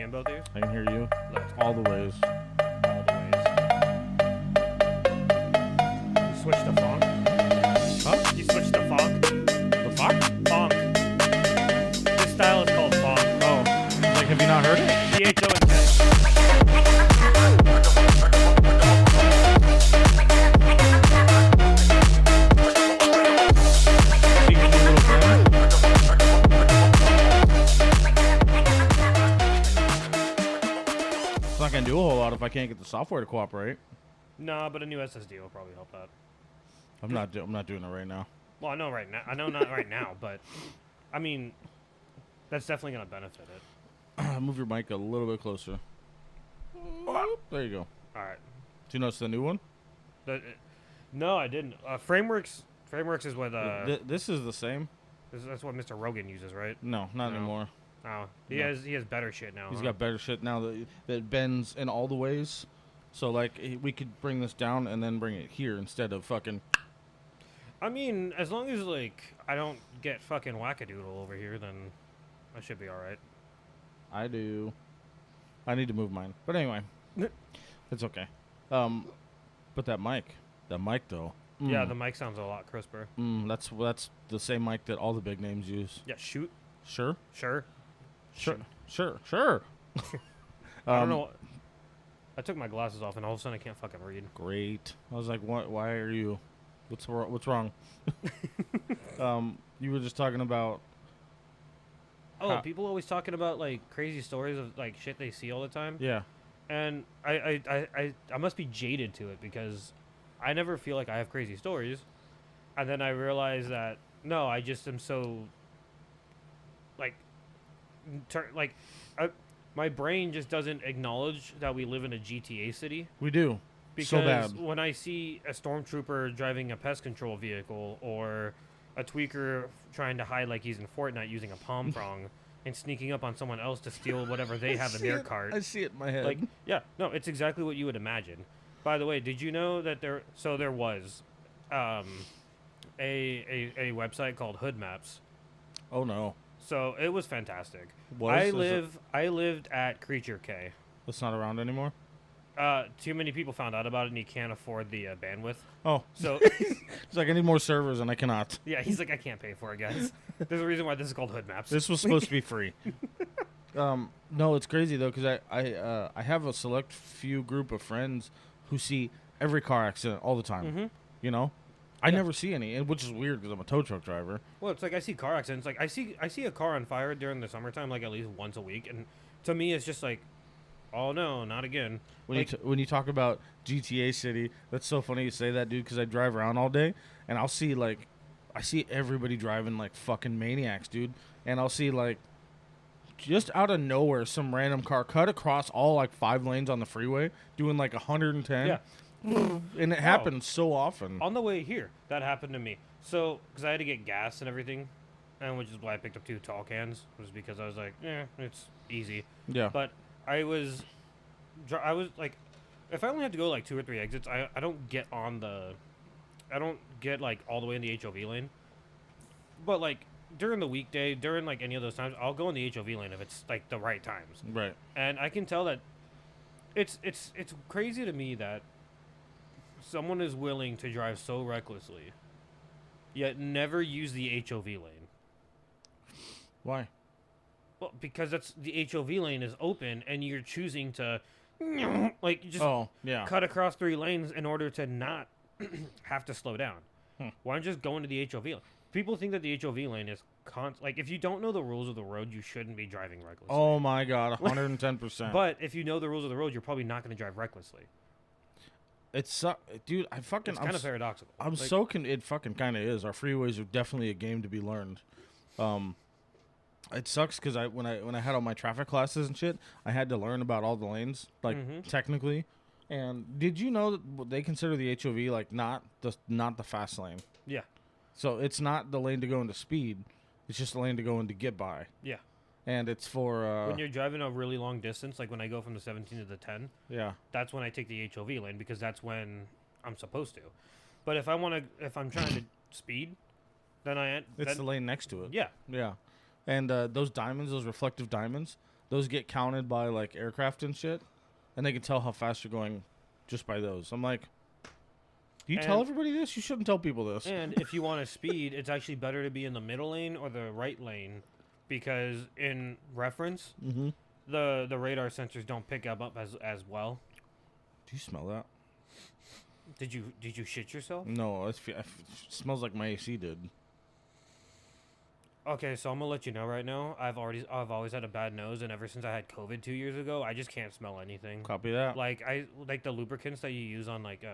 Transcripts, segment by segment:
can both ears? I can hear you. Let's All the ways. all the ways. You switch to funk? Huh? You switch to funk? The fuck? Funk. This style is called funk. Oh. Like, have you not heard it? DHO and K. It's not gonna do a whole lot if I can't get the software to cooperate. Nah, but a new SSD will probably help that. I'm not doing it right now. Well, I know right now. I know not right now, but I mean, that's definitely gonna benefit it. Move your mic a little bit closer. There you go. All right. Do you notice the new one? No, I didn't. Frameworks is what This is the same. that's what Mr. Rogan uses, right? No, not No. anymore. Oh, he No. has better shit now. He's huh? got better shit now that bends in all the ways. So like we could bring this down and then bring it here instead of fucking. I mean, as long as like I don't get fucking wackadoodle over here, then I should be all right. I do. I need to move mine, but anyway, it's okay. But that mic though. Yeah, the mic sounds a lot crisper. That's the same mic that all the big names use. Yeah, shoot. Sure. Sure. I I don't know. I took my glasses off, and all of a sudden I can't fucking read. Great. I was like, what? Why are you? What's wrong? You were just talking about. Oh, people always talking about like crazy stories of like shit they see all the time. Yeah. And I must be jaded to it because I never feel like I have crazy stories, and then I realize that no, I just am so like my brain just doesn't acknowledge that we live in a GTA city. We do. Because so bad. when I see a stormtrooper driving a pest control vehicle or a tweaker trying to hide like he's in Fortnite using a palm prong and sneaking up on someone else to steal whatever they have in their cart. I see it in my head. Like, yeah, no, it's exactly what you would imagine. By the way, did you know that there was a website called Hood Maps. Oh no. So it was fantastic. Was? I lived at Creature K. It's not around anymore. Too many people found out about it, and he can't afford the bandwidth. Oh, So it's like I need more servers, and I cannot. yeah, he's like, I can't pay for it, guys. There's a reason why this is called Hood Maps. This was supposed to be free. No, it's crazy though, because I have a select few group of friends who see every car accident all the time. Mm-hmm. You know, I Yeah. never see any, which is weird because I'm a tow truck driver. Well, it's like I see car accidents. Like I see a car on fire during the summertime, like at least once a week, and to me, it's just like, oh no, not again. When Like- when you talk about GTA City, that's so funny you say that, dude, because I drive around all day and I see everybody driving like fucking maniacs, dude, and I'll see like just out of nowhere some random car cut across all like 5 lanes on the freeway doing like 110. Yeah. And it happens so often. On the way here, that happened to me. So, because I had to get gas and everything, and which is why I picked up 2 tall cans, was because I was like, it's easy. Yeah. But I was like, if I only have to go like 2 or 3 exits, I don't get like all the way in the HOV lane. But like during the weekday, during like any of those times, I'll go in the HOV lane if it's like the right times. Right. And I can tell that it's crazy to me that someone is willing to drive so recklessly, yet never use the HOV lane. Why? Well, because that's the HOV lane is open, and you're choosing to, like, just cut across 3 lanes in order to not have to slow down. Why don't you just go into the HOV lane? People think that the HOV lane is like, if you don't know the rules of the road, you shouldn't be driving recklessly. Oh my god, 110%. But if you know the rules of the road, you're probably not going to drive recklessly. It's dude, It's kind of paradoxical. I'm like, it fucking kind of is. Our freeways are definitely a game to be learned. It sucks because when I had all my traffic classes and shit, I had to learn about all the lanes, like technically. And did you know that they consider the HOV like not the fast lane? Yeah. So it's not the lane to go into speed; it's just the lane to go into get by. Yeah. And it's for when you're driving a really long distance, like when I go from the 17 to the 10. Yeah. That's when I take the HOV lane because that's when I'm supposed to. But if I'm trying to speed, then it's the lane next to it. Yeah. Yeah. And those diamonds, those reflective diamonds, those get counted by like aircraft and shit, and they can tell how fast you're going just by those. I'm like, do you tell everybody this? You shouldn't tell people this. And if you want to speed, it's actually better to be in the middle lane or the right lane, because in reference, the radar sensors don't pick up as well. Do you smell that? Did you shit yourself? No, it smells like my AC did. Okay, so I'm gonna let you know right now. I've always had a bad nose, and ever since I had COVID 2 years ago, I just can't smell anything. Copy that. Like the lubricants that you use on like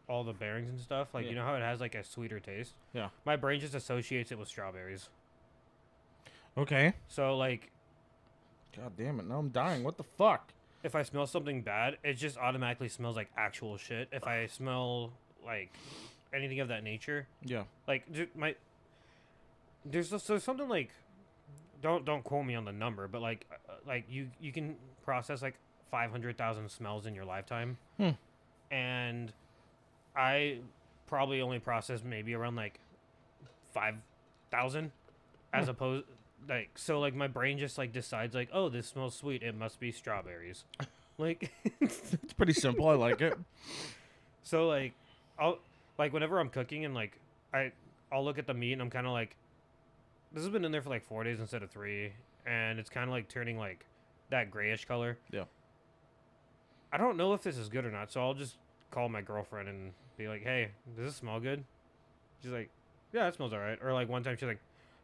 all the bearings and stuff. Like you know how it has like a sweeter taste. Yeah. My brain just associates it with strawberries. Okay. So like, God damn it! Now I'm dying. What the fuck? If I smell something bad, it just automatically smells like actual shit. If I smell like anything of that nature, like there's something like, don't quote me on the number, but like you can process like 500,000 smells in your lifetime, and I probably only processed maybe around like 5,000, as opposed. Like, so like my brain just like decides like, oh, this smells sweet, it must be strawberries. Like it's pretty simple. I like it. So like I'll like whenever I'm cooking and like I'll look at the meat and I'm kind of like, this has been in there for like 4 days instead of 3, and it's kind of like turning like that grayish color. Yeah. I don't know if this is good or not, so I'll just call my girlfriend and be like, hey, does this smell good? She's like, yeah, it smells all right. Or like one time she's like,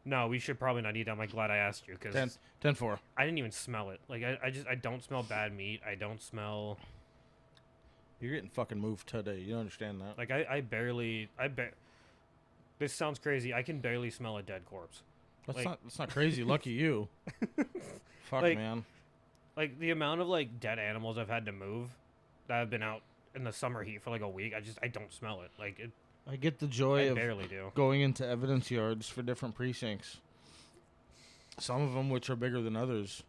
no, we should probably not eat that. I'm like, glad I asked you, because 10-4. I didn't even smell it. Like I don't smell bad meat. I don't smell. You're getting fucking moved today. You don't understand that. Like this sounds crazy. I can barely smell a dead corpse. That's not crazy. Lucky you. Fuck, like, man. Like the amount of like dead animals I've had to move that have been out in the summer heat for like a week. I don't smell it. Like it. I get the joy of barely do. Going into evidence yards for different precincts. Some of them which are bigger than others.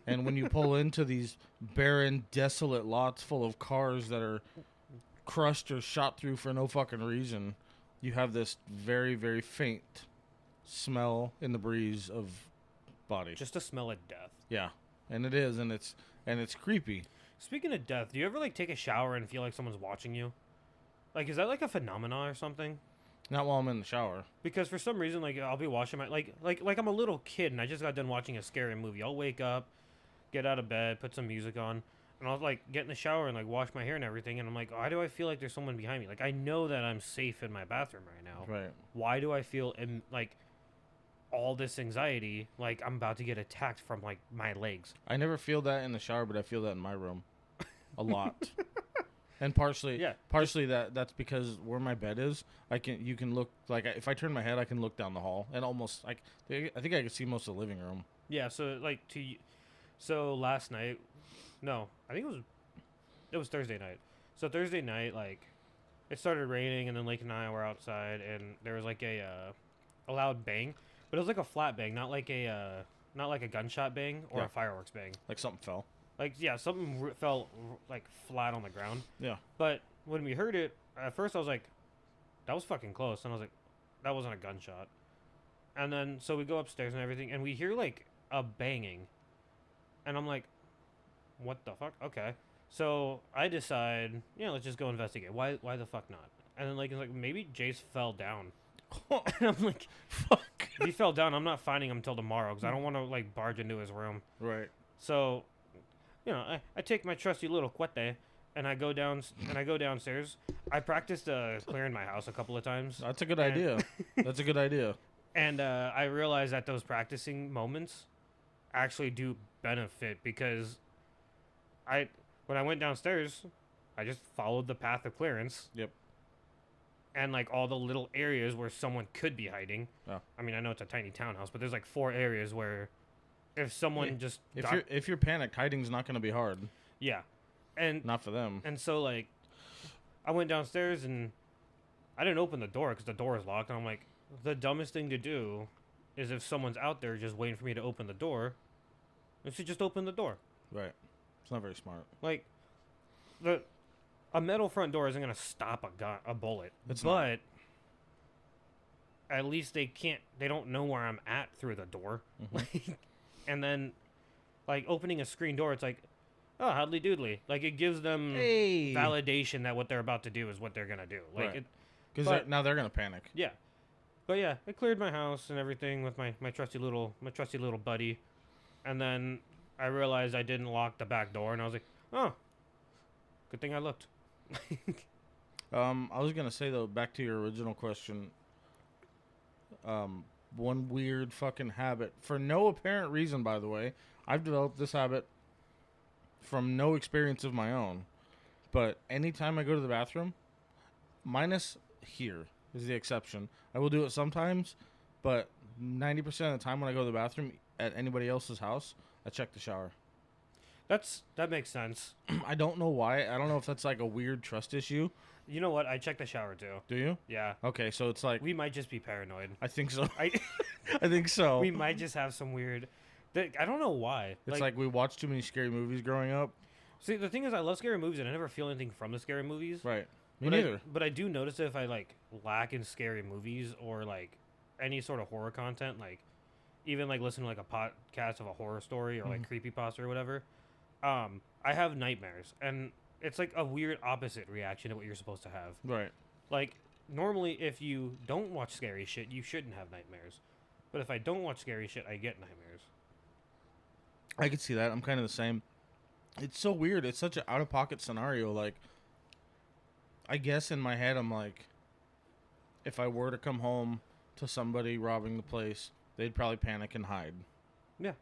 And when you pull into these barren, desolate lots full of cars that are crushed or shot through for no fucking reason, you have this very, very faint smell in the breeze of body. Just a smell of death. Yeah. And it is, and it's creepy. Speaking of death, do you ever like take a shower and feel like someone's watching you? Like, is that like a phenomenon or something? Not while I'm in the shower. Because for some reason, like, I'll be watching my like I'm a little kid and I just got done watching a scary movie. I'll wake up, get out of bed, put some music on, and I'll like get in the shower and like wash my hair and everything. And I'm like, why do I feel like there's someone behind me? Like, I know that I'm safe in my bathroom right now. Right. Why do I feel like all this anxiety? Like I'm about to get attacked from like my legs. I never feel that in the shower, but I feel that in my room, a lot. And partially that's because where my bed is, you can look, like if I turn my head, I can look down the hall and almost like I think I can see most of the living room. Yeah, so last night, no, I think it was Thursday night. So Thursday night, like it started raining and then Lake and I were outside and there was like a loud bang, but it was like a flat bang, not like a gunshot bang or a fireworks bang. Like something fell. Like, yeah, something fell, like, flat on the ground. Yeah. But when we heard it, at first I was like, that was fucking close. And I was like, that wasn't a gunshot. And then, so we go upstairs and everything, and we hear, like, a banging. And I'm like, what the fuck? Okay. So I decide, let's just go investigate. Why the fuck not? And then, like, it's like, maybe Jace fell down. And I'm like, fuck. If he fell down, I'm not finding him until tomorrow, because I don't want to, like, barge into his room. Right. So... I take my trusty little cuete and I go downstairs. I practiced clearing my house a couple of times. That's a good idea. That's a good idea. And I realized that those practicing moments actually do benefit, because when I went downstairs, I just followed the path of clearance. Yep. And like all the little areas where someone could be hiding. Oh. I mean, I know it's a tiny townhouse, but there's like 4 areas where if someone if you're panicked, hiding's not going to be hard. Yeah. And not for them. And so like I went downstairs and I didn't open the door because the door is locked, and I'm like, the dumbest thing to do is if someone's out there just waiting for me to open the door, I should just open the door. Right. It's not very smart. Like a metal front door isn't going to stop a bullet. It's but not. At least they don't know where I'm at through the door. Mm-hmm. and then, like, opening a screen door, it's like, oh, howdly doodly. Like, it gives them validation that what they're about to do is what they're gonna do. Like, because now they're gonna panic. Yeah, but yeah, it cleared my house and everything with my trusty little buddy, and then I realized I didn't lock the back door, and I was like, oh, good thing I looked. I was gonna say though, back to your original question. One weird fucking habit, for no apparent reason, by the way. I've developed this habit from no experience of my own. But anytime I go to the bathroom, minus here is the exception. I will do it sometimes, but 90% of the time when I go to the bathroom at anybody else's house, I check the shower. That makes sense. I don't know why. I don't know if that's like a weird trust issue. You know what? I check the shower too. Do you? Yeah. Okay, so it's like... We might just be paranoid. I think so. I think so. We might just have some weird... I don't know why. It's like we watched too many scary movies growing up. See, the thing is, I love scary movies, and I never feel anything from the scary movies. Right. Me neither. But I do notice that if I, like, lack in scary movies or, like, any sort of horror content, like, even, like, listen to, like, a podcast of a horror story or, like, creepypasta or whatever, I have nightmares. And... it's like a weird opposite reaction to what you're supposed to have. Right. Like, normally if you don't watch scary shit, you shouldn't have nightmares. But if I don't watch scary shit, I get nightmares. I could see that. I'm kind of the same. It's so weird. It's such an out-of-pocket scenario. Like, I guess in my head, I'm like, if I were to come home to somebody robbing the place, they'd probably panic and hide. Yeah.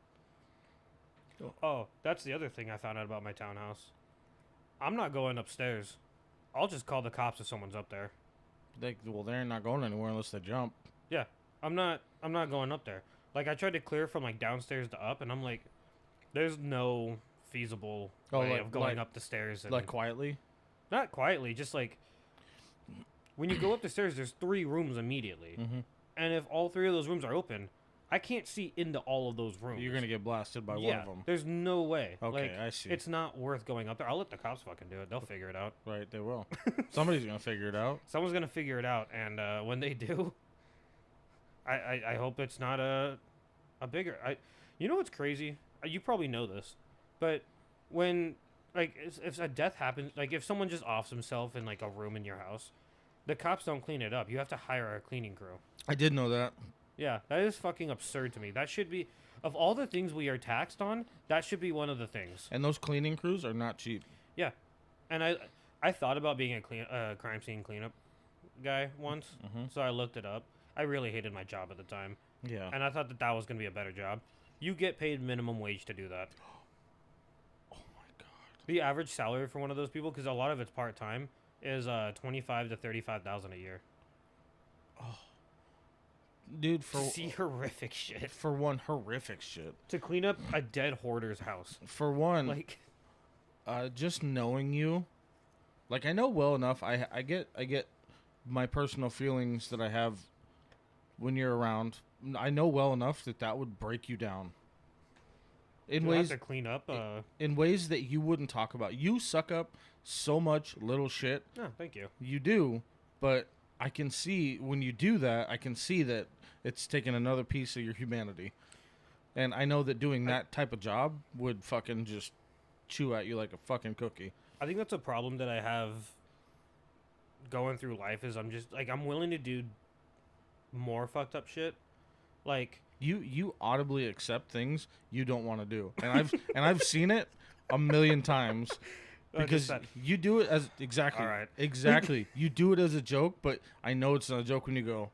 Oh, that's the other thing I found out about my townhouse. I'm not going upstairs. I'll just call the cops if someone's up there. They're not going anywhere unless they jump. Yeah, I'm not going up there. Like, I tried to clear from, like, downstairs to up, and I'm like, there's no feasible way of going up the stairs. And like, quietly? Not quietly, just, like, when you go up the stairs, there's 3 rooms immediately. Mm-hmm. And if all 3 of those rooms are open, I can't see into all of those rooms. You're going to get blasted by one of them. There's no way. Okay, like, I see. It's not worth going up there. I'll let the cops fucking do it. They'll figure it out. Right, they will. Somebody's going to figure it out. Someone's going to figure it out, and when they do, I hope it's not a bigger... You know what's crazy? You probably know this, but when, like, if a death happens, like, if someone just offs himself in, like, a room in your house, the cops don't clean it up. You have to hire a cleaning crew. I did know that. Yeah, that is fucking absurd to me. That should be, of all the things we are taxed on, that should be one of the things. And those cleaning crews are not cheap. Yeah, and I thought about being a crime scene cleanup guy once, so I looked it up. I really hated my job at the time. Yeah. And I thought that was going to be a better job. You get paid minimum wage to do that. Oh my god. The average salary for one of those people, because a lot of it's part-time, is $25,000 to $35,000 a year. Oh. Dude, see horrific shit. For one, horrific shit. To clean up a dead hoarder's house. For one, like, just knowing you, like, I know well enough. I get my personal feelings that I have when you're around. I know well enough that would break you down. In ways to clean up. In ways that you wouldn't talk about. You suck up so much little shit. Oh, thank you. You do, but I can see when you do that. I can see that it's taking another piece of your humanity, and I know that doing that type of job would fucking just chew at you like a fucking cookie. I think that's a problem that I have going through life. Is I'm just like, I'm willing to do more fucked up shit, like. You audibly accept things you don't want to do, and I've seen it a million times because you do it as exactly. All right. Exactly. You do it as a joke, but I know it's not a joke when you go,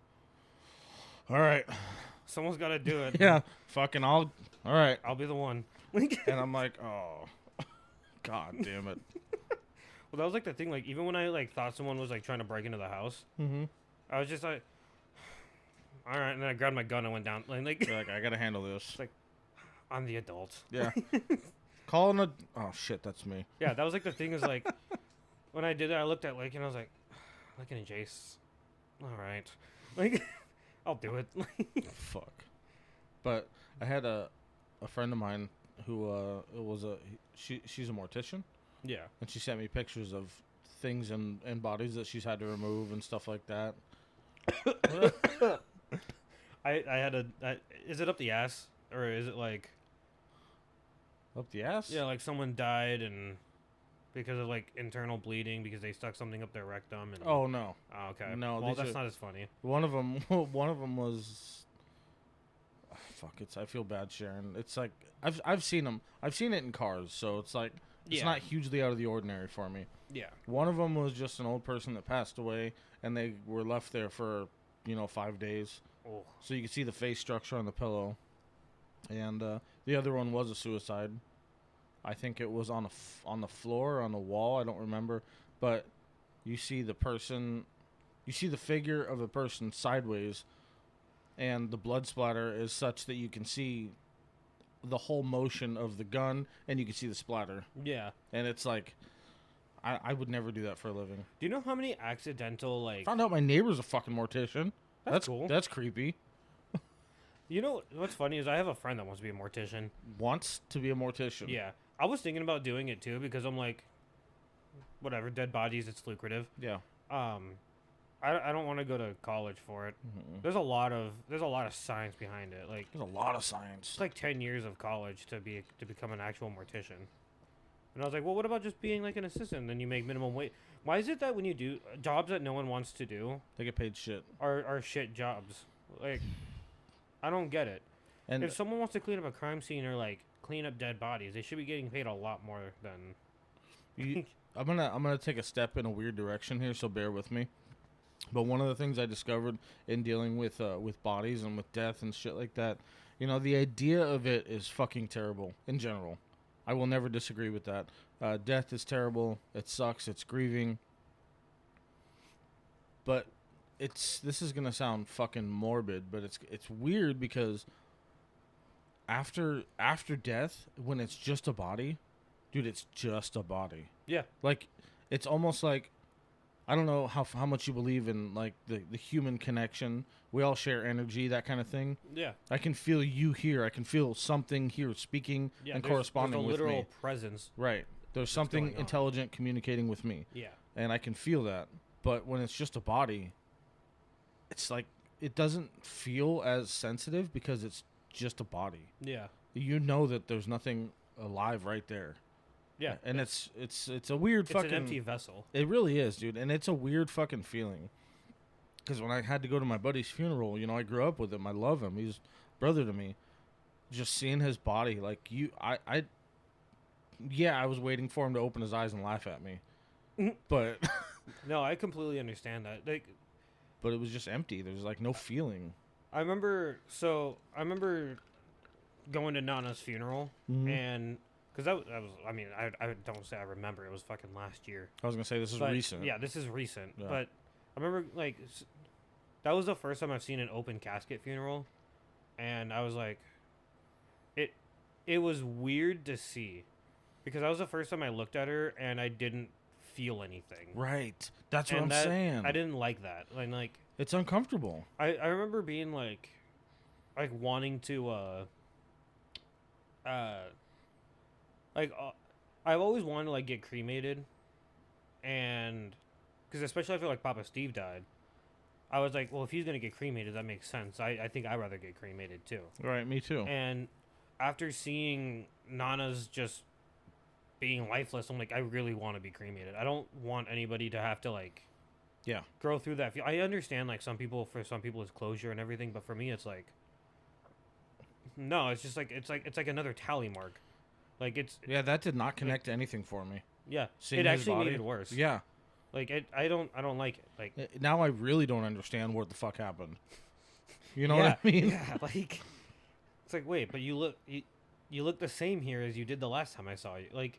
all right, someone's got to do it. Yeah, fucking all right, I'll be the one. And I'm like, oh, god damn it. Well, that was like the thing. Like, even when I like thought someone was like trying to break into the house, I was just like, all right, and then I grabbed my gun and went down. Like you're like, I gotta handle this. It's like, I'm the adult. Yeah. Calling a... Oh, shit, that's me. Yeah, that was like the thing is like, when I did it, I looked at Lake and I was like, looking at Jace. All right. Like, I'll do it. Fuck. But I had a friend of mine who she's a mortician. Yeah. And she sent me pictures of things and bodies that she's had to remove and stuff like that. I had is it up the ass or is it like Up the ass? Yeah, like someone died and because of like internal bleeding because they stuck something up their rectum. And Oh no. Oh, okay. No, well, that's not as funny. One of them was. Fuck it. I feel bad sharing. It's like I've seen them. I've seen it in cars, so it's like it's not hugely out of the ordinary for me. Yeah. One of them was just an old person that passed away, and they were left there for 5 days. Oh. So you can see the face structure on the pillow. And the other one was a suicide. I think it was on the floor or on the wall. I don't remember, but you see the person, you see the figure of a person sideways. And the blood splatter is such that you can see the whole motion of the gun, and you can see the splatter. Yeah. And it's like, I would never do that for a living. Do you know how many accidental, like... Found out my neighbor's a fucking mortician. That's cool. That's creepy. You know, what's funny is I have a friend that wants to be a mortician. Wants to be a mortician? Yeah. I was thinking about doing it, too, because I'm like, whatever, dead bodies, it's lucrative. Yeah. I don't want to go to college for it. Mm-hmm. There's a lot of science behind it. Like there's a lot of science. It's like 10 years of college to become an actual mortician. And I was like, well, what about just being like an assistant? Then you make minimum wage. Why is it that when you do jobs that no one wants to do, they get paid shit? Are shit jobs? Like, I don't get it. And if someone wants to clean up a crime scene or like clean up dead bodies, they should be getting paid a lot more than. I'm gonna take a step in a weird direction here, so bear with me. But one of the things I discovered in dealing with bodies and with death and shit like that, the idea of it is fucking terrible in general. I will never disagree with that. Death is terrible. It sucks. It's grieving. But this is gonna sound fucking morbid, but it's weird because after death, when it's just a body, dude, it's just a body. Yeah. Like, it's almost like, I don't know how much you believe in, like, the human connection. We all share energy, that kind of thing. Yeah. I can feel you here. I can feel something here speaking and corresponding with me. There's a literal presence. Right. There's something intelligent communicating with me. Yeah. And I can feel that. But when it's just a body, it's like, it doesn't feel as sensitive because it's just a body. Yeah. You know that there's nothing alive right there. Yeah, and it's a weird fucking... It's an empty vessel. It really is, dude, and it's a weird fucking feeling. Because when I had to go to my buddy's funeral, I grew up with him. I love him. He's brother to me. Just seeing his body, like, I was waiting for him to open his eyes and laugh at me. But... No, I completely understand that. Like, but it was just empty. There was, like, no feeling. I remember going to Nana's funeral, and... Because that was, I mean, I don't say I remember. It was fucking last year. I was going to say, this is recent. Yeah, this is recent. Yeah. But I remember, like, that was the first time I've seen an open casket funeral. And I was like, it was weird to see. Because that was the first time I looked at her and I didn't feel anything. Right. That's what I'm saying. I didn't like that. Like, it's uncomfortable. I remember being, like wanting to, I've always wanted to, like, get cremated, and, because especially after, like, Papa Steve died, I was like, well, if he's going to get cremated, that makes sense. I think I'd rather get cremated, too. Right, me too. And after seeing Nana's just being lifeless, I'm like, I really want to be cremated. I don't want anybody to have to, like, go through that. I understand, like, for some people it's closure and everything, but for me it's like, no, it's just like, it's like another tally mark. Like, it's... Yeah, that did not connect to anything for me. Yeah. It actually made it worse. Yeah. Like, I don't like it. Like, now I really don't understand what the fuck happened. You know what I mean? Yeah, like... It's like, wait, but you look the same here as you did the last time I saw you. Like,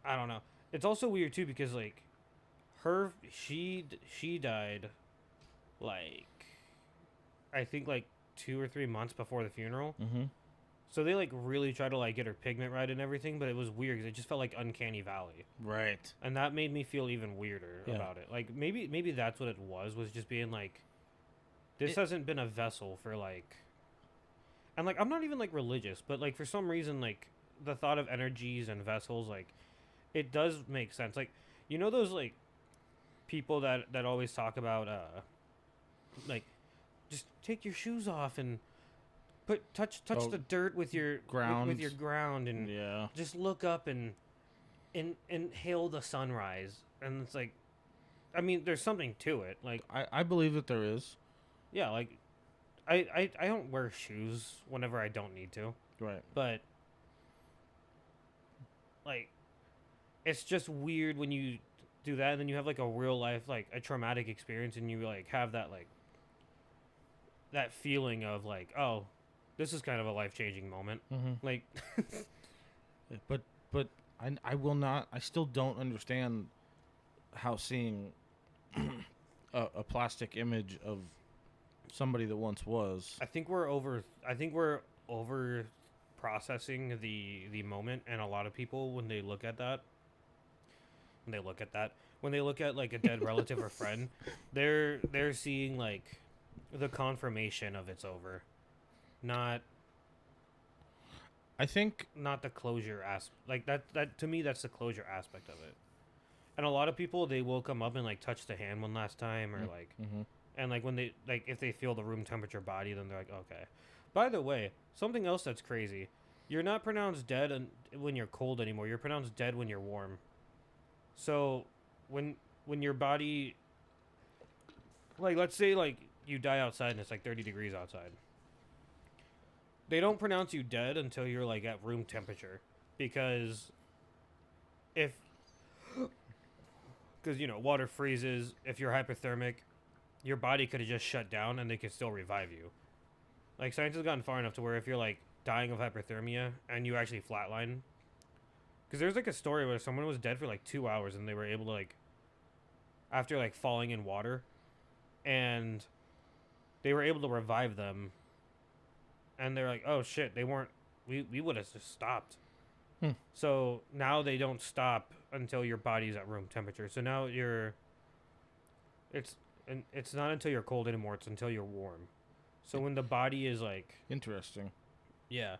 I don't know. It's also weird, too, because, like, she died, like, I think, like, 2 or 3 months before the funeral. Mm-hmm. So they, like, really tried to, like, get her pigment right and everything, but it was weird because it just felt like Uncanny Valley. Right. And that made me feel even weirder about it. Like, maybe that's what it was just being, like, this hasn't been a vessel for, like... And, like, I'm not even, like, religious, but, like, for some reason, like, the thought of energies and vessels, like, it does make sense. Like, you know those, like, people that always talk about, like, just take your shoes off and... touch the dirt with your ground, with your ground, and just look up and inhale the sunrise. And it's like, I mean, there's something to it. Like, I believe that there is. Yeah, like, I don't wear shoes whenever I don't need to. Right. But, like, it's just weird when you do that, and then you have, like, a real life, like, a traumatic experience, and you, like, have that, like, that feeling of, like, oh, this is kind of a life-changing moment. Mm-hmm. Like, but I will not, I still don't understand how seeing a plastic image of somebody that once was. I think we're over processing the moment, and a lot of people when they look at like a dead relative or friend, they're seeing like the confirmation of it's over, not the closure like that to me. That's the closure aspect of it. And a lot of people, they will come up and like touch the hand one last time, or like, and like when they like if they feel the room temperature body, then they're like, okay. By the way, something else that's crazy, you're not pronounced dead when you're cold anymore. You're pronounced dead when you're warm. So when your body, like, let's say like you die outside and it's like 30 degrees outside, they don't pronounce you dead until you're like at room temperature, because you know, water freezes. If you're hypothermic, your body could have just shut down and they could still revive you. Like, science has gotten far enough to where if you're like dying of hypothermia and you actually flatline, because there's like a story where someone was dead for like 2 hours and they were able to, like, after like falling in water, and they were able to revive them, and they're like, oh shit, we would have just stopped. So now they don't stop until your body's at room temperature. So now it's not until you're cold anymore. It's until you're warm. So when the body is like, interesting. Yeah.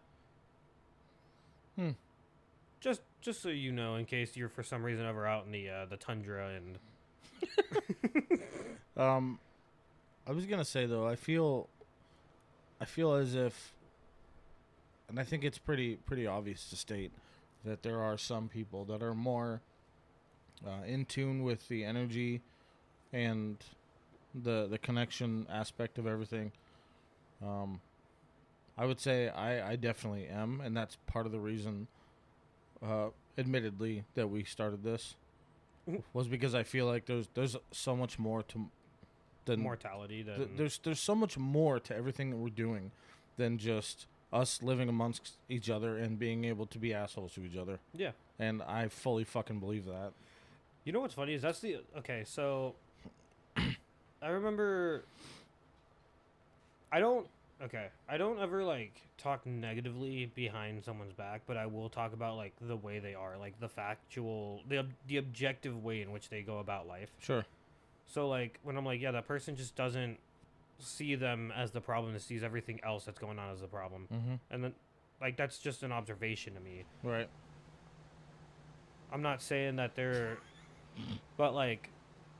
Just so you know, in case you're for some reason ever out in the tundra and. I was gonna say though, I feel as if, and I think it's pretty obvious to state that there are some people that are more in tune with the energy and the connection aspect of everything. I would say I definitely am, and that's part of the reason, admittedly, that we started this, was because I feel like there's so much more than mortality. There's so much more to everything that we're doing than just us living amongst each other and being able to be assholes to each other. Yeah. And I fully fucking believe that. You know what's funny is okay, so I remember I don't ever like talk negatively behind someone's back, but I will talk about like the way they are, like the factual, the objective way in which they go about life. Sure. So like when I'm like, yeah, that person just doesn't see them as the problem, it sees everything else that's going on as the problem. And then like that's just an observation to me. Right. I'm not saying that they're but like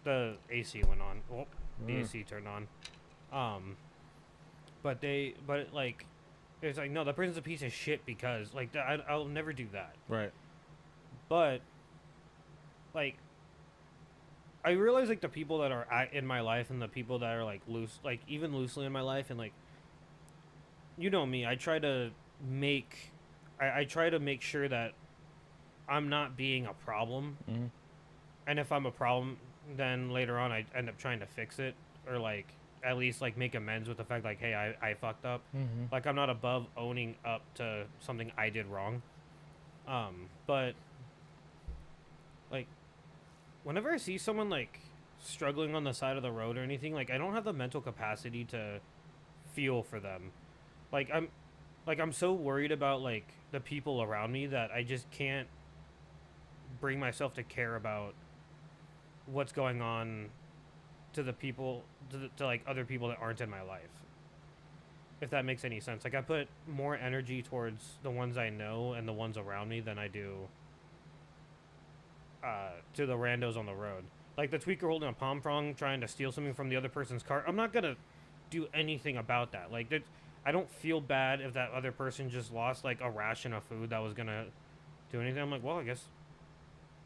the AC went on. Oh, the AC turned on. But like it's like, no, that person's a piece of shit because like I'll never do that. Right. But like I realize like the people that are in my life and the people that are like loose, like even loosely in my life, and like, you know me, I try to make sure that I'm not being a problem. And if I'm a problem, then later on I end up trying to fix it, or like at least like make amends with the fact like, hey, I fucked up. Like I'm not above owning up to something I did wrong. But like whenever I see someone like struggling on the side of the road or anything, like I don't have the mental capacity to feel for them. I'm so worried about like the people around me that I just can't bring myself to care about what's going on to the people to like other people that aren't in my life. If that makes any sense. Like I put more energy towards the ones I know and the ones around me than I do to the randos on the road. Like the tweaker holding a palm prong trying to steal something from the other person's car. I'm not gonna do anything about that. Like I don't feel bad if that other person just lost like a ration of food that was gonna do anything. I'm like, well, I guess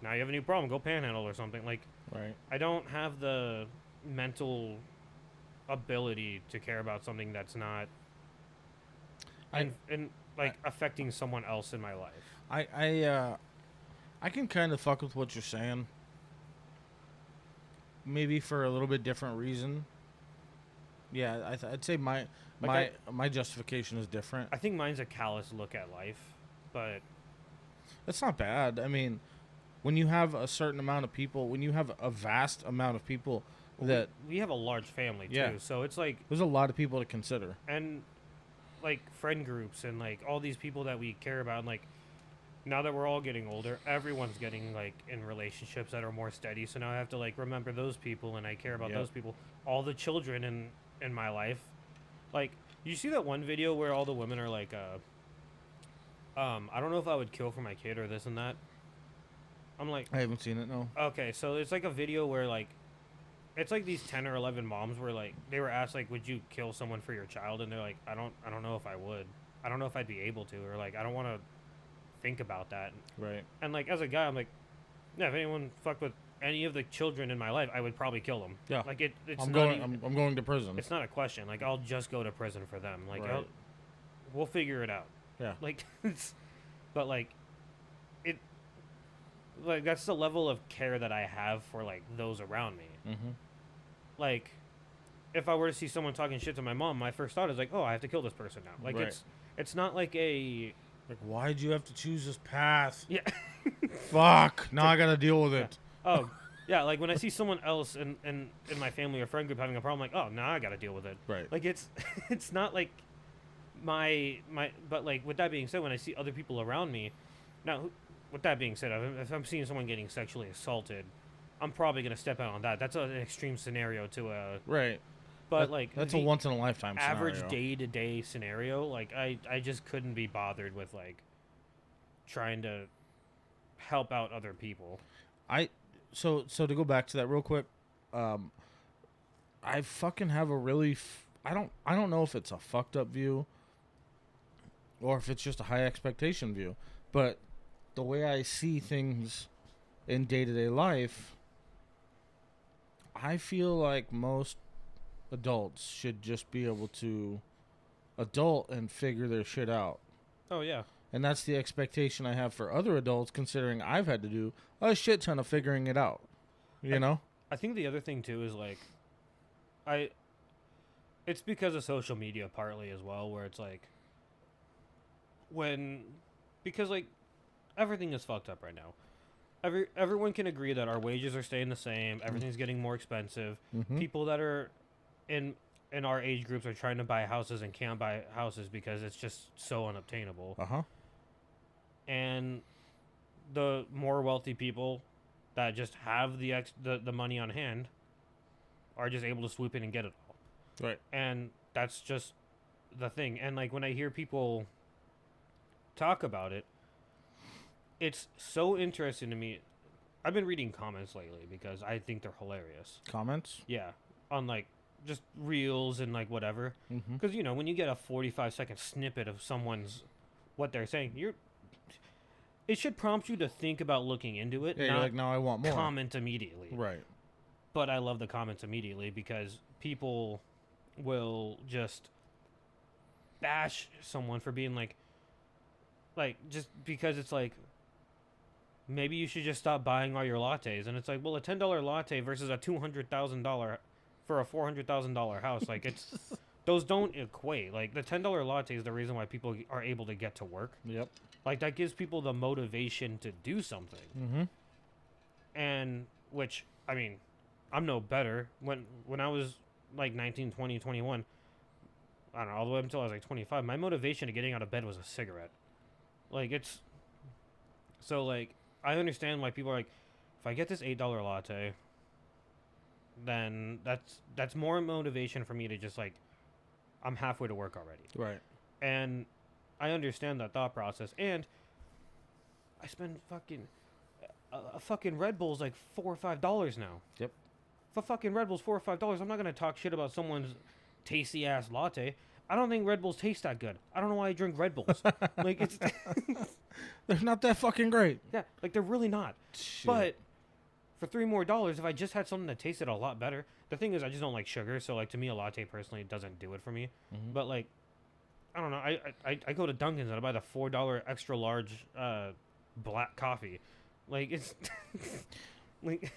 now you have a new problem. Go panhandle or something. Like, right. I don't have the mental ability to care about something that's not affecting someone else in my life. I can kind of fuck with what you're saying. Maybe for a little bit different reason. Yeah, I'd say my justification is different. I think mine's a callous look at life, but that's not bad. I mean, when you have a certain amount of people, when you have a vast amount of people that we have a large family too, so it's like there's a lot of people to consider, and like friend groups and like all these people that we care about, and like now that we're all getting older, everyone's getting like in relationships that are more steady. So now I have to like remember those people, and I care about those people. All the children in my life, like you see that one video where all the women are like, I don't know if I would kill for my kid or this and that. I'm like, I haven't seen it. No. Okay, so it's like a video where like, it's like these 10 or 11 moms were like, they were asked like, would you kill someone for your child? And they're like, I don't know if I would. I don't know if I'd be able to, or like, I don't want to think about that. Right. And like, as a guy, I'm like, yeah, if anyone fucked with any of the children in my life, I would probably kill them. Yeah. Like it's I'm not going. I'm going to prison. It's not a question. Like I'll just go to prison for them. Like right. We'll figure it out. Yeah. Like, but like, like that's the level of care that I have for like those around me. Mm-hmm. Like, if I were to see someone talking shit to my mom, my first thought is like, oh, I have to kill this person now. Like it's not like a like, why'd you have to choose this path? Yeah. Fuck. Now I gotta deal with it. Oh, yeah. Like when I see someone else in my family or friend group having a problem, like, oh, now I gotta deal with it. Right. Like it's not like my but like with that being said, when I see other people around me, now with that being said, if I'm seeing someone getting sexually assaulted, I'm probably gonna step out on that. That's an extreme scenario to a right. But like that's a once in a lifetime average day-to-day scenario. Like I just couldn't be bothered with like trying to help out other people. So to go back to that real quick, I fucking have a really I don't know if it's a fucked up view or if it's just a high expectation view, but the way I see things in day-to-day life, I feel like most adults should just be able to adult and figure their shit out. Oh, yeah. And that's the expectation I have for other adults, considering I've had to do a shit ton of figuring it out. You know? I think the other thing, too, is like, it's because of social media partly as well, where it's like, because like, everything is fucked up right now. Everyone can agree that our wages are staying the same, everything's getting more expensive. Mm-hmm. People that are in our age groups are trying to buy houses and can't buy houses because it's just so unobtainable. Uh-huh. And the more wealthy people that just have the money on hand are just able to swoop in and get it all. Right. And that's just the thing. And like when I hear people talk about it, it's so interesting to me. I've been reading comments lately because I think they're hilarious. Comments? Yeah. On like just reels and like whatever. Because, you know, when you get a 45-second snippet of someone's what they're saying, it should prompt you to think about looking into it. Yeah, you're like, now I want more. Comment immediately. Right. But I love the comments immediately because people will just bash someone for being like just because it's like, maybe you should just stop buying all your lattes. And it's like, well, a $10 latte versus a $200,000 for a $400,000 house. Like it's, those don't equate. Like the $10 latte is the reason why people are able to get to work. Yep. Like that gives people the motivation to do something. Mm-hmm. And which, I mean, I'm no better. When I was like 19, 20, 21, I don't know, all the way up until I was like 25, my motivation to getting out of bed was a cigarette. Like it's, so like, I understand why people are like, if I get this $8 latte, then that's more motivation for me to just like, I'm halfway to work already. Right. And I understand that thought process. And I spend a fucking Red Bull's like $4 or $5 now. Yep. If a fucking Red Bull's $4 or $5, I'm not gonna talk shit about someone's tasty ass latte. I don't think Red Bulls taste that good. I don't know why I drink Red Bulls. Like, it's... They're not that fucking great. Yeah, like, they're really not. Shit. But for $3 more, if I just had something that tasted a lot better... The thing is, I just don't like sugar, so, like, to me, a latte personally doesn't do it for me. Mm-hmm. But, like, I don't know. I go to Dunkin's and I buy the $4 extra large black coffee. Like, it's... like...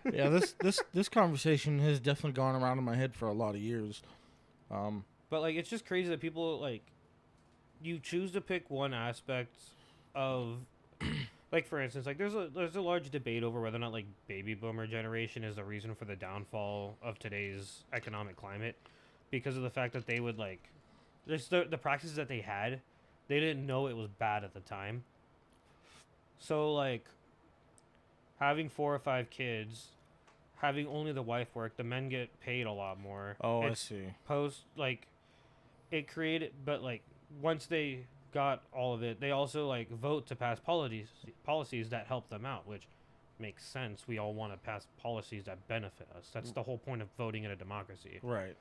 Yeah, this conversation has definitely gone around in my head for a lot of years. But, like, it's just crazy that people, like, you choose to pick one aspect of, like, for instance, like, there's a large debate over whether or not, like, baby boomer generation is the reason for the downfall of today's economic climate, because of the fact that they would, like, just the practices that they had, they didn't know it was bad at the time. So, like, having 4 or 5 kids, having only the wife work, the men get paid a lot more. Oh, I see. It created, but, like, once they got all of it, they also, like, vote to pass policies that help them out, which makes sense. We all want to pass policies that benefit us. That's the whole point of voting in a democracy. Right.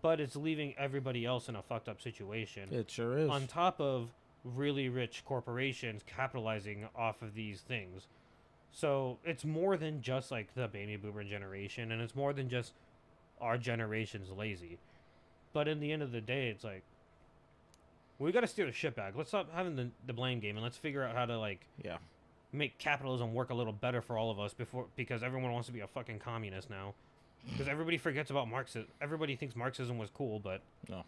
But it's leaving everybody else in a fucked up situation. It sure is. On top of really rich corporations capitalizing off of these things. So it's more than just, like, the baby boomer generation, and it's more than just our generation's lazy. But in the end of the day, it's like, we got to steer the shit back. Let's stop having the blame game, and let's figure out how to, like, make capitalism work a little better for all of us because everyone wants to be a fucking communist now. Because everybody forgets about Marxism. Everybody thinks Marxism was cool, but no.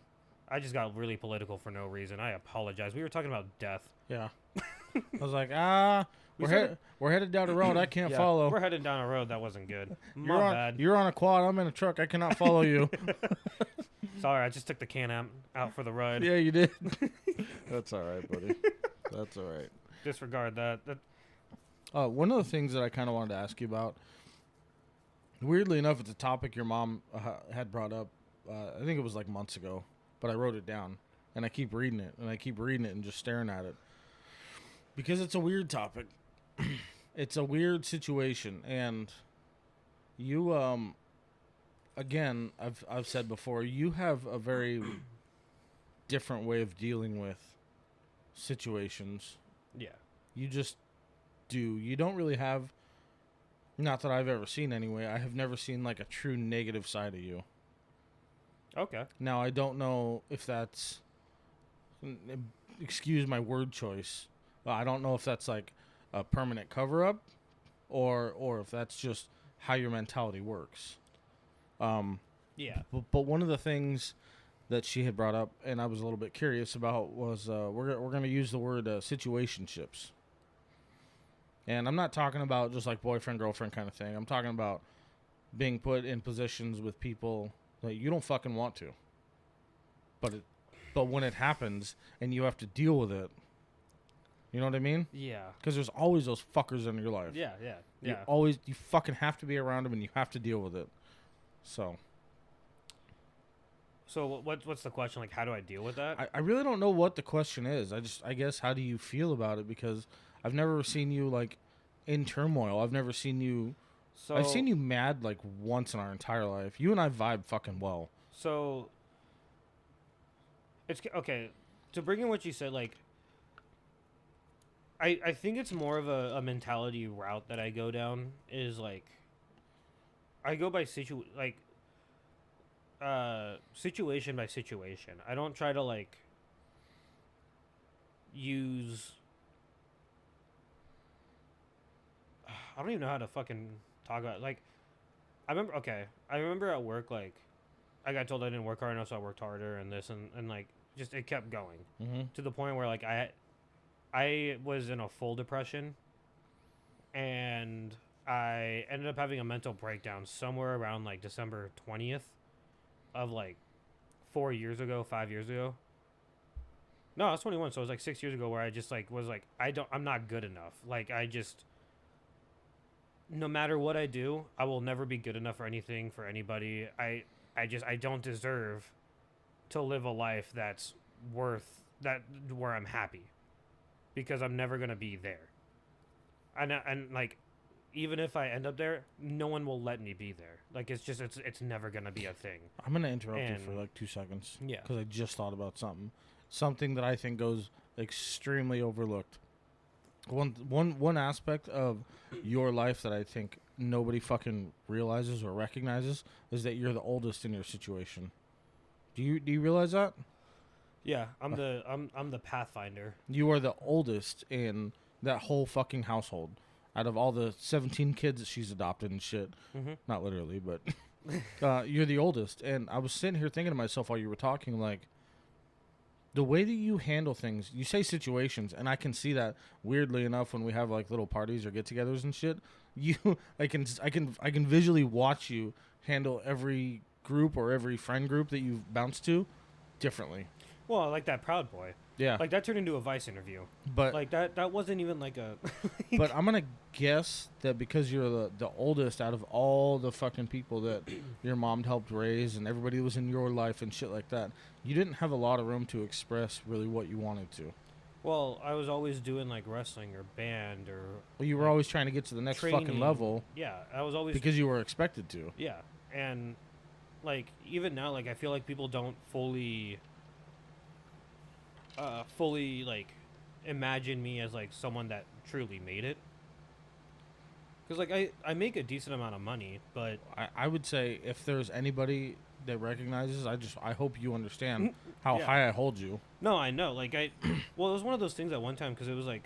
I just got really political for no reason. I apologize. We were talking about death. Yeah. I was like, we're headed down a road I can't follow. We're headed down a road that wasn't good. My bad. You're on a quad. I'm in a truck. I cannot follow you. Sorry, I just took the Can-Am out for the ride. Yeah, you did. That's all right, buddy. That's all right. Disregard that. One of the things that I kind of wanted to ask you about, weirdly enough, it's a topic your mom had brought up. I think it was like months ago, but I wrote it down, and I keep reading it, and just staring at it. Because it's a weird topic. It's a weird situation, and you, again, I've said before, you have a very different way of dealing with situations. Yeah. You just do. You don't really have, not that I've ever seen anyway, I have never seen, like, a true negative side of you. Okay. Now, I don't know if that's, excuse my word choice, I don't know if that's, like, a permanent cover-up or if that's just how your mentality works. Yeah. But one of the things that she had brought up, and I was a little bit curious about, was we're going to use the word situationships. And I'm not talking about just like boyfriend-girlfriend kind of thing. I'm talking about being put in positions with people that you don't fucking want to. But when it happens and you have to deal with it, you know what I mean? Yeah. Because there's always those fuckers in your life. Yeah. You fucking have to be around them and you have to deal with it. So what's the question? Like, how do I deal with that? I really don't know what the question is. I guess, how do you feel about it? Because I've never seen you, like, in turmoil. I've never seen you... I've seen you mad, like, once in our entire life. You and I vibe fucking well. So, it's... Okay, to bring in what you said, like... I think it's more of a mentality route that I go down, is, like... I go by situation by situation. I don't try to, like, use... I don't even know how to fucking talk about it. Like, I remember at work, like, I got told I didn't work hard enough, so I worked harder and this and like, just, it kept going. Mm-hmm. To the point where, like, I was in a full depression, and I ended up having a mental breakdown somewhere around, like, December 20th of, like, 5 years ago. No, I was 21, so it was, like, 6 years ago, where I just, like, was like, I'm not good enough. Like, no matter what I do, I will never be good enough for anything, for anybody. I don't deserve to live a life that's where I'm happy, because I'm never going to be there. And like, even if I end up there, no one will let me be there. Like, it's never gonna be a thing. I'm gonna interrupt you for like 2 seconds. Yeah. Because I just thought about something that I think goes extremely overlooked. One aspect of your life that I think nobody fucking realizes or recognizes is that you're the oldest in your situation. Do you realize that? Yeah, I'm the pathfinder. You are the oldest in that whole fucking household. Out of all the 17 kids that she's adopted and shit. Mm-hmm. Not literally, but you're the oldest. And I was sitting here thinking to myself while you were talking, like, the way that you handle things, you say situations, and I can see that weirdly enough when we have like little parties or get-togethers and shit. I can visually watch you handle every group or every friend group that you bounce to differently. Well, I like that Proud Boy. Yeah. Like, that turned into a Vice interview. But like that wasn't even like a. But I'm gonna guess that because you're the oldest out of all the fucking people that your mom helped raise and everybody was in your life and shit like that, you didn't have a lot of room to express really what you wanted to. Well, I was always doing like wrestling or band or. Well, you were always trying to get to the next training. fucking level. Yeah, I was always because you were expected to. Yeah, and like even now, like I feel like people don't fully like imagine me as like someone that truly made it. Because like I make a decent amount of money, but I would say if there's anybody that recognizes, I hope you understand how high I hold you. No, I know. Like well, it was one of those things at one time because it was like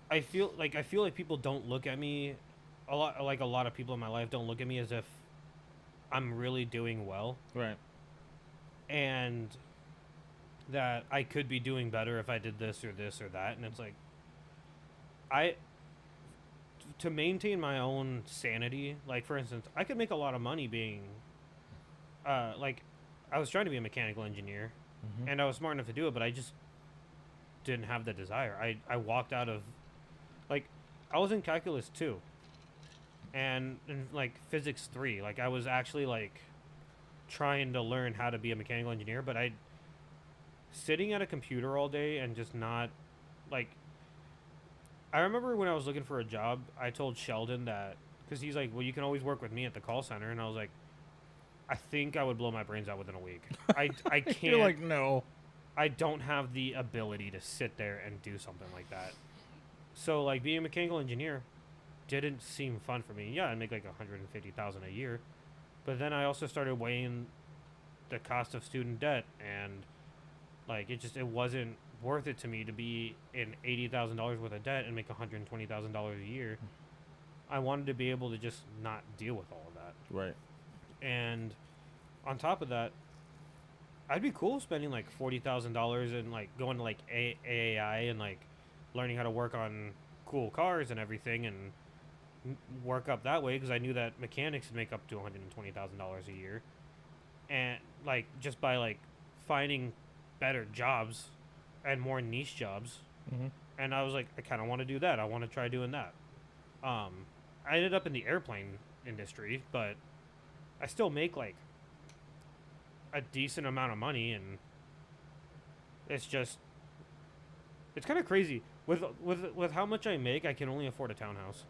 I feel like people don't look at me a lot. Like a lot of people in my life don't look at me as if I'm really doing well. Right. And that I could be doing better if I did this or that, and it's like to maintain my own sanity, like for instance, I could make a lot of money being like I was trying to be a mechanical engineer, and I was smart enough to do it, but I just didn't have the desire. I walked out of like I was in calculus 2 and in like physics 3, like I was actually like trying to learn how to be a mechanical engineer, but sitting at a computer all day and just not like I remember when I was looking for a job, I told Sheldon that because he's like, well, you can always work with me at the call center, and I was like, I think I would blow my brains out within a week. I can't. You're like, no, I don't have the ability to sit there and do something like that. So like being a mechanical engineer didn't seem fun for me. Yeah, I'd make like $150,000 a year, but then I also started weighing the cost of student debt, and like it wasn't worth it to me to be in $80,000 worth of debt and make $120,000 a year. I wanted to be able to just not deal with all of that. Right. And on top of that, I'd be cool spending like $40,000 and like going to like AAI and like learning how to work on cool cars and everything and work up that way, because I knew that mechanics would make up to $120,000 a year, and like just by like finding better jobs and more niche jobs. And I was like, I kind of want to do that. I want to try doing that. I ended up in the airplane industry, but I still make like a decent amount of money, and it's kind of crazy with how much I make. I can only afford a townhouse.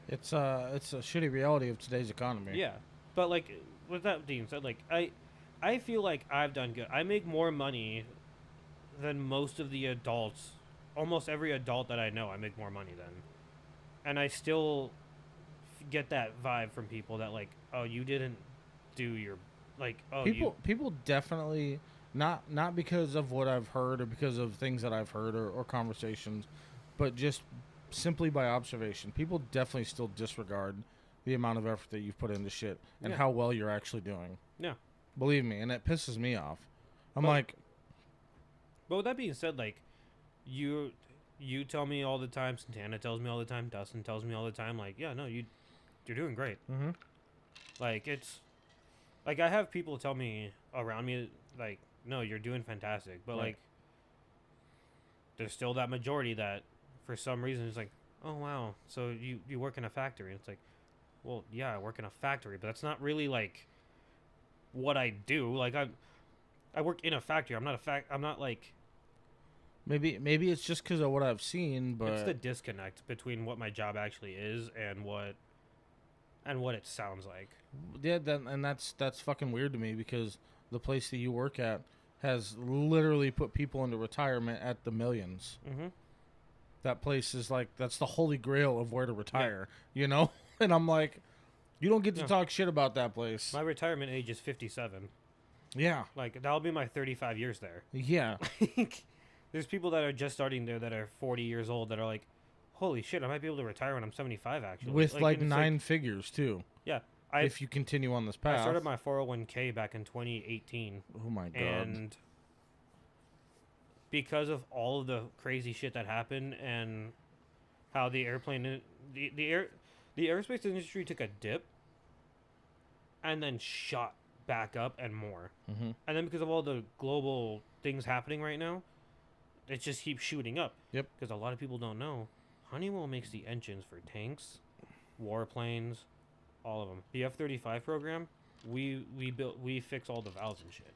It's a shitty reality of today's economy. Yeah, but like with that being said, like I feel like I've done good. I make more money than most of the adults. Almost every adult that I know, I make more money than, and I still get that vibe from people that like, oh, you didn't do your like, oh, people definitely not because of what I've heard or because of things that I've heard or conversations, but just simply by observation, people definitely still disregard the amount of effort that you've put into shit and how well you're actually doing. Yeah. Believe me, and it pisses me off. But with that being said, like, you tell me all the time, Santana tells me all the time, Dustin tells me all the time, like, yeah, no, you're doing great. Like, it's, like, I have people tell me around me, like, no, you're doing fantastic. But, like, there's still that majority that, for some reason, is like, oh, wow, so you work in a factory. And it's like, well, yeah, I work in a factory, but that's not really, like, what I do. Like, I work in a factory. I'm not Maybe it's just because of what I've seen, but it's the disconnect between what my job actually is and what it sounds like. Yeah, that's fucking weird to me because the place that you work at has literally put people into retirement at the millions. Mm-hmm. That place is like, that's the holy grail of where to retire, you know? And I'm like, you don't get to talk shit about that place. My retirement age is 57. Yeah. Like, that'll be my 35 years there. Yeah. There's people that are just starting there that are 40 years old that are like, holy shit, I might be able to retire when I'm 75, actually. With like 9 figures, too. Yeah. If you continue on this path. I started my 401k back in 2018. Oh, my God. And because of all of the crazy shit that happened and how the aerospace industry took a dip and then shot back up and more. Mm-hmm. And then because of all the global things happening right now, it just keeps shooting up. Yep. Because a lot of people don't know, Honeywell makes the engines for tanks, warplanes, all of them. The F-35 program, we fix all the valves and shit.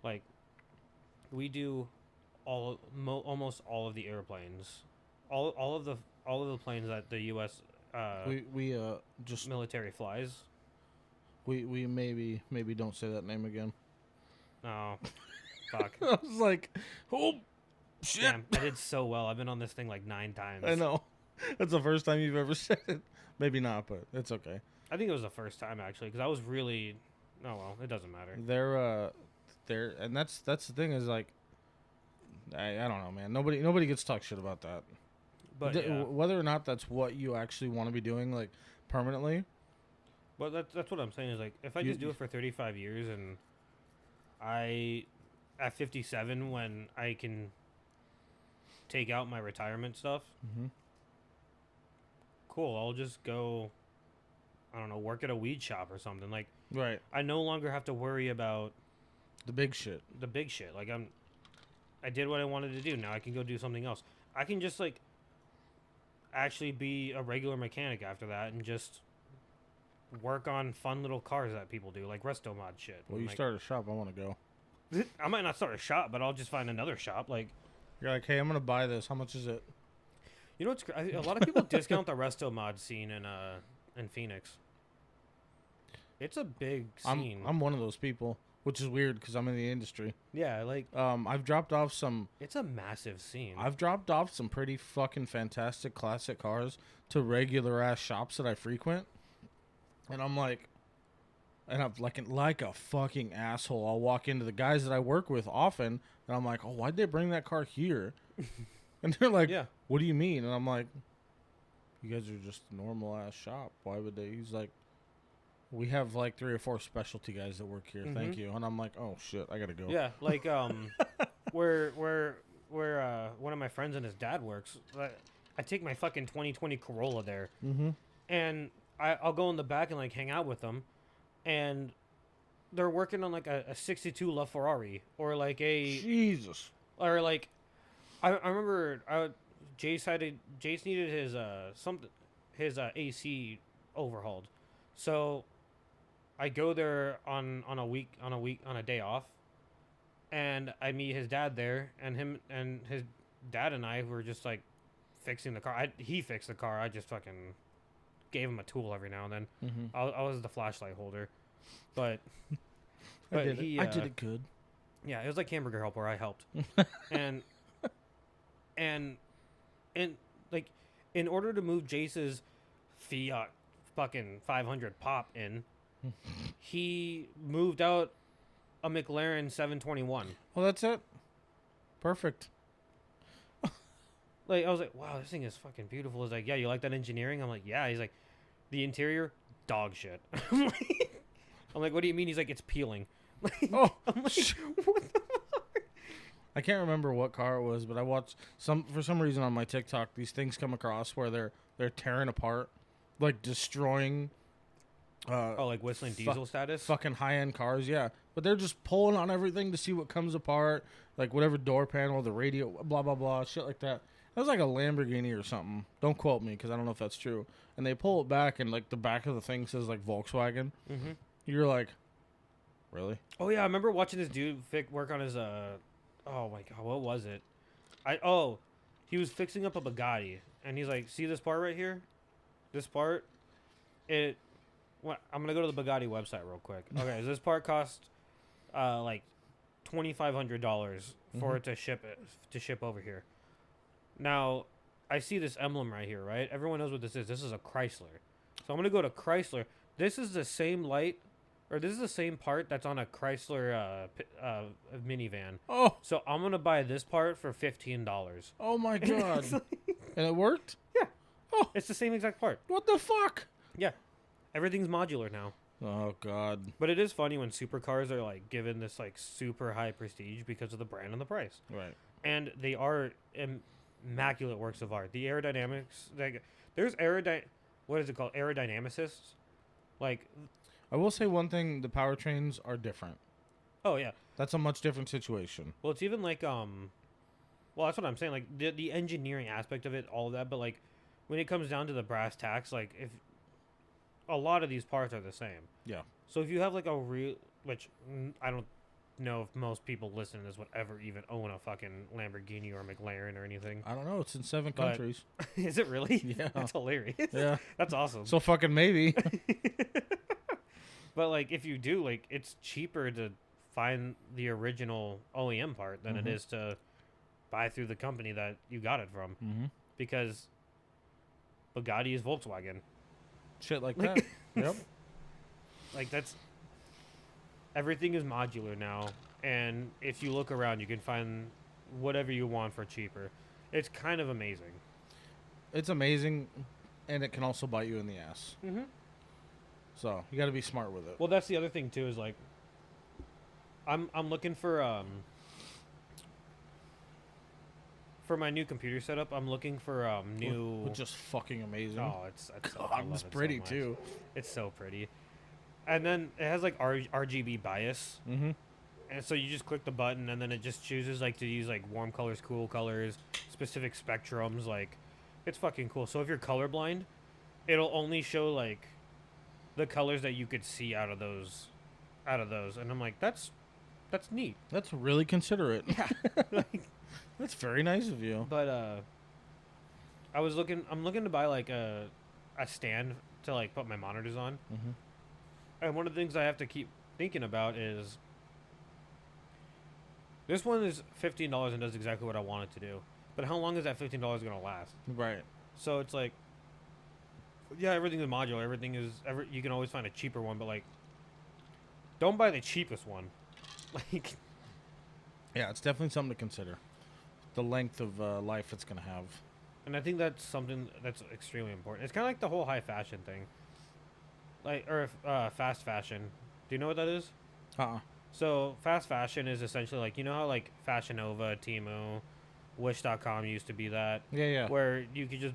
Like, we do almost all of the airplanes, all of the planes that the U.S. we just military flies. We maybe don't say that name again. No, fuck. I was like, oh shit! Damn, I did so well. I've been on this thing like 9 times. I know. That's the first time you've ever said it. Maybe not, but it's okay. I think it was the first time actually, because I was really. Oh well, it doesn't matter. They're and that's the thing is like, I don't know, man. Nobody gets to talk shit about that. But whether or not that's what you actually want to be doing, like permanently. But that's what I'm saying is like, if I just do it for 35 years and at 57 when I can take out my retirement stuff, cool. I'll just go. I don't know, work at a weed shop or something. Like, right. I no longer have to worry about the big shit. Like, I did what I wanted to do. Now I can go do something else. I can just like actually be a regular mechanic after that and just work on fun little cars that people do, like resto mod shit. Well, you start a shop, I want to go. I might not start a shop, but I'll just find another shop. Like, you're like, hey, I'm gonna buy this. How much is it? You know what's a lot of people discount the resto mod scene in Phoenix. It's a big scene. I'm one of those people, which is weird because I'm in the industry. Yeah, like I've dropped off some. It's a massive scene. I've dropped off some pretty fucking fantastic classic cars to regular ass shops that I frequent, and I'm like, like a fucking asshole. I'll walk into the guys that I work with often, and I'm like, oh, why'd they bring that car here? And they're like, yeah. What do you mean? And I'm like, you guys are just a normal ass shop. Why would they? He's like, we have like 3 or 4 specialty guys that work here. Thank you. And I'm like, oh shit, I gotta go. Yeah, like where one of my friends and his dad works. I take my fucking 2020 Corolla there, and I'll go in the back and like hang out with them, and they're working on like a 62 LaFerrari or like a Jesus or like I remember Jace needed his AC overhauled, so I go there on a day off, and I meet his dad there, and his dad and I were just like fixing the car. He fixed the car. I just fucking gave him a tool every now and then. I was the flashlight holder, but I did it good. Yeah, it was like hamburger helper. I helped, and like in order to move Jace's Fiat fucking 500 pop in, he moved out a McLaren 721. Well, that's it. Perfect. Like, I was like, wow, this thing is fucking beautiful. He's like, yeah, you like that engineering? I'm like, yeah. He's like, the interior, dog shit. I'm like, what do you mean? He's like, it's peeling. Like, oh, I'm like, what the fuck? I can't remember what car it was, but I watched for some reason on my TikTok, these things come across where they're tearing apart, like destroying. Like whistling diesel status? Fucking high-end cars, yeah. But they're just pulling on everything to see what comes apart, like whatever door panel, the radio, blah, blah, blah, shit like that. That was like a Lamborghini or something. Don't quote me, because I don't know if that's true. And they pull it back, and like the back of the thing says like Volkswagen. You're like, really? Oh, yeah, I remember watching this dude work on his, oh my God, what was it? He was fixing up a Bugatti, and he's like, see this part right here? This part, I'm gonna go to the Bugatti website real quick. Okay, so this part cost like $2,500 for it to ship over here. Now, I see this emblem right here, right? Everyone knows what this is. This is a Chrysler. So I'm gonna go to Chrysler. This is the same light, or this is the same part that's on a Chrysler minivan. Oh. So I'm gonna buy this part for $15. Oh my god. And it worked? Yeah. Oh. It's the same exact part. What the fuck? Yeah. Everything's modular now. Oh god. But it is funny when supercars are like given this like super high prestige because of the brand and the price. Right. And they are immaculate works of art. The aerodynamics, like there's what is it called? Aerodynamicists. Like, I will say one thing: the powertrains are different. Oh yeah, that's a much different situation. Well, it's even like well, that's what I'm saying. Like the engineering aspect of it, all of that. But like when it comes down to the brass tacks, like if a lot of these parts are the same. Yeah. So if you have like which I don't know if most people listening to this would ever even own a fucking Lamborghini or McLaren or anything. I don't know. It's in 7 countries. Is it really? Yeah. That's hilarious. Yeah. That's awesome. So fucking maybe. But like if you do, like it's cheaper to find the original OEM part than it is to buy through the company that you got it from. Because Bugatti is Volkswagen. Shit like that. Yep. Like that's... Everything is modular now, and if you look around, you can find whatever you want for cheaper. It's kind of amazing. It's amazing, and it can also bite you in the ass. So you got to be smart with it. Well, that's the other thing too. Is like, I'm looking for my new computer setup. I'm looking for new. Which is fucking amazing. Oh, it's God, it's pretty so too. It's so pretty. And then it has like RGB bias. And so you just click the button and then it just chooses like to use like warm colors, cool colors, specific spectrums. Like it's fucking cool. So if you're colorblind, it'll only show like the colors that you could see out of those. And I'm like, that's neat. That's really considerate. Yeah. Like, that's very nice of you. But I'm looking to buy like a stand to like put my monitors on. And one of the things I have to keep thinking about is this one is $15 and does exactly what I want it to do. But how long is that $15 going to last? Right. So it's like, yeah, everything is modular. Everything is you can always find a cheaper one, but like, don't buy the cheapest one. Like, yeah, it's definitely something to consider. The length of life it's going to have. And I think that's something that's extremely important. It's kind of like the whole high fashion thing. Like, or fast fashion. Do you know what that is? So fast fashion is essentially like, you know how like Fashion Nova, Temu, Wish.com used to be that? Yeah. Where you could just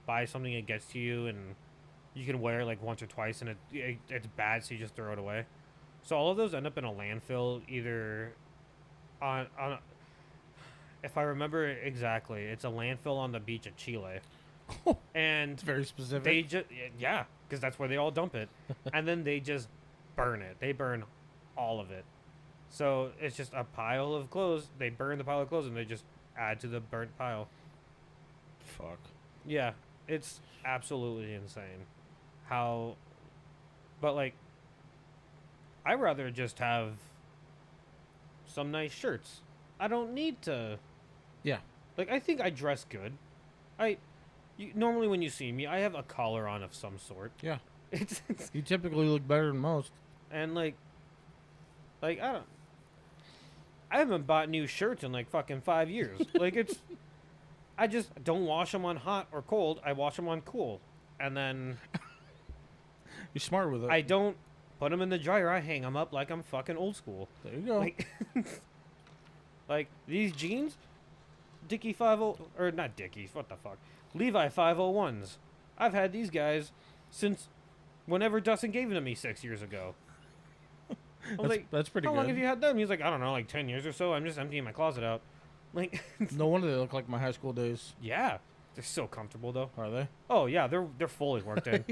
buy something, it gets to you, and you can wear it like once or twice, and it's bad, so you just throw it away. So all of those end up in a landfill, either on if I remember exactly, it's a landfill on the beach of Chile. And it's very specific. They just because that's where they all dump it, and then they just burn it. They burn all of it. So it's just a pile of clothes. They burn the pile of clothes and they just add to the burnt pile. Fuck. Yeah, it's absolutely insane. But like, I'd rather just have some nice shirts. I don't need to. Yeah. Like, I think I dress good. Normally when you see me, I have a collar on of some sort. Yeah. You typically look better than most. And like I haven't bought new shirts in like fucking 5 years. Like I just don't wash them on hot or cold. I wash them on cool. And then you're smart with it. I don't put them in the dryer. I hang them up like I'm fucking old school. There you go. Like these jeans, Dickie 50 or not Dickies, what the fuck? Levi 501s. I've had these guys since whenever Dustin gave them to me 6 years ago. That's pretty good. How long have you had them? He's like, I don't know, like 10 years or so. I'm just emptying my closet out. Like, no wonder they look like my high school days. Yeah, they're so comfortable though. Are they? Oh yeah, they're fully worked in.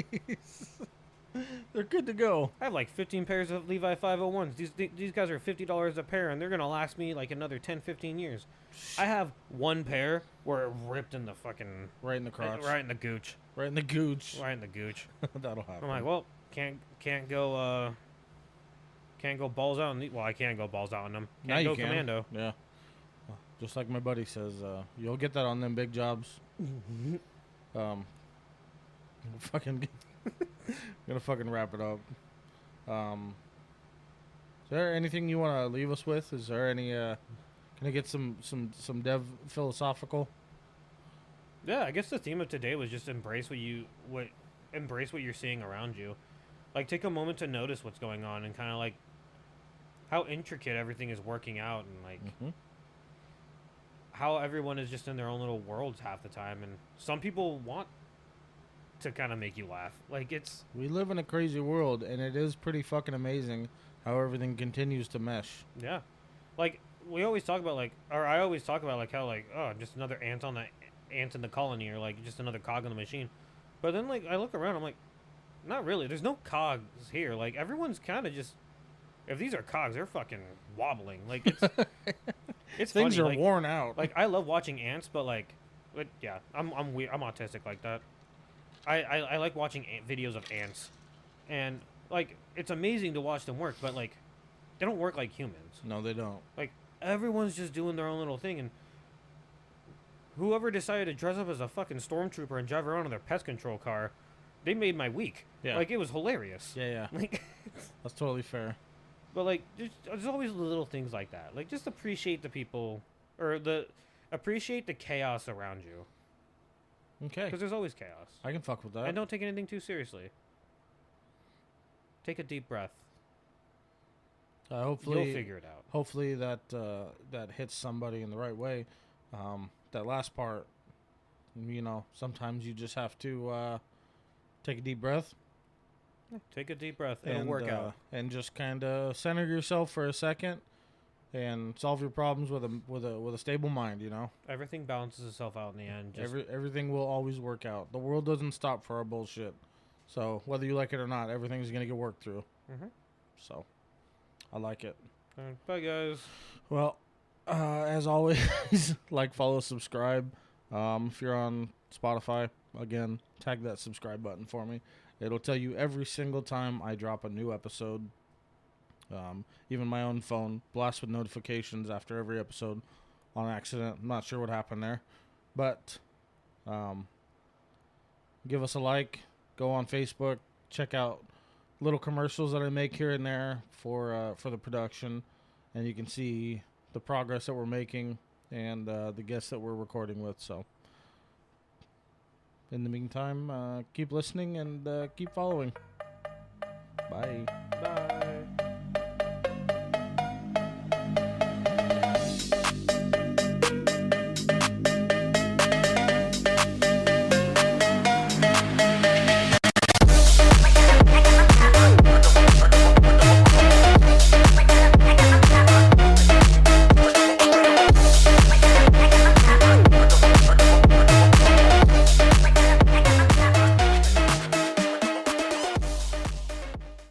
They're good to go. I have like 15 pairs of Levi 501s. These guys are $50 a pair, and they're going to last me like another 10, 15 years. I have one pair where it ripped in the fucking... Right in the crotch. Right in the gooch. Right in the gooch. Right in the gooch. That'll happen. I'm like, well, can't go balls out. Well, I can go balls out on them. Can't go commando. Yeah. Just like my buddy says, you'll get that on them big jobs. Gonna fucking wrap it up. Is there anything you want to leave us with? Is there any? Can I get some dev philosophical? Yeah, I guess the theme of today was just embrace what you're seeing around you. Like, take a moment to notice what's going on and kind of like how intricate everything is working out, and like how everyone is just in their own little worlds half the time, and some people want to kind of make you laugh. Like, we live in a crazy world, and it is pretty fucking amazing how everything continues to mesh. Yeah, like I always talk about like how like, oh, just another ant in the colony, or like just another cog in the machine. But then like I look around, I'm like, not really. There's no cogs here. Like, everyone's kind of just, if these are cogs, they're fucking wobbling. Like, it's things funny. are like, worn out. Like, I love watching ants, but like, yeah, I'm weird. I'm autistic like that. I like watching videos of ants, and like, it's amazing to watch them work, but like, they don't work like humans. No, they don't. Like, everyone's just doing their own little thing, and whoever decided to dress up as a fucking stormtrooper and drive around in their pest control car, they made my week. Yeah. Like, it was hilarious. Yeah. Like, that's totally fair. But like, there's always little things like that. Like, just appreciate the people, or appreciate the chaos around you. Okay. Because there's always chaos. I can fuck with that. And don't take anything too seriously. Take a deep breath. Hopefully, you'll figure it out. Hopefully that hits somebody in the right way. That last part, sometimes you just have to take a deep breath. Take a deep breath. It'll work out. And just kind of center yourself for a second, and solve your problems with a stable mind. Everything balances itself out in the end. Everything will always work out. The world doesn't stop for our bullshit. So whether you like it or not, everything's gonna get worked through. So I like it. Bye, guys. Well, as always, like, follow, subscribe. If you're on Spotify, again, tag that subscribe button for me. It'll tell you every single time I drop a new episode. Even my own phone blasts with notifications after every episode on accident. I'm not sure what happened there. But give us a like. Go on Facebook. Check out little commercials that I make here and there for the production. And you can see the progress that we're making and the guests that we're recording with. So in the meantime, keep listening and keep following. Bye. Bye.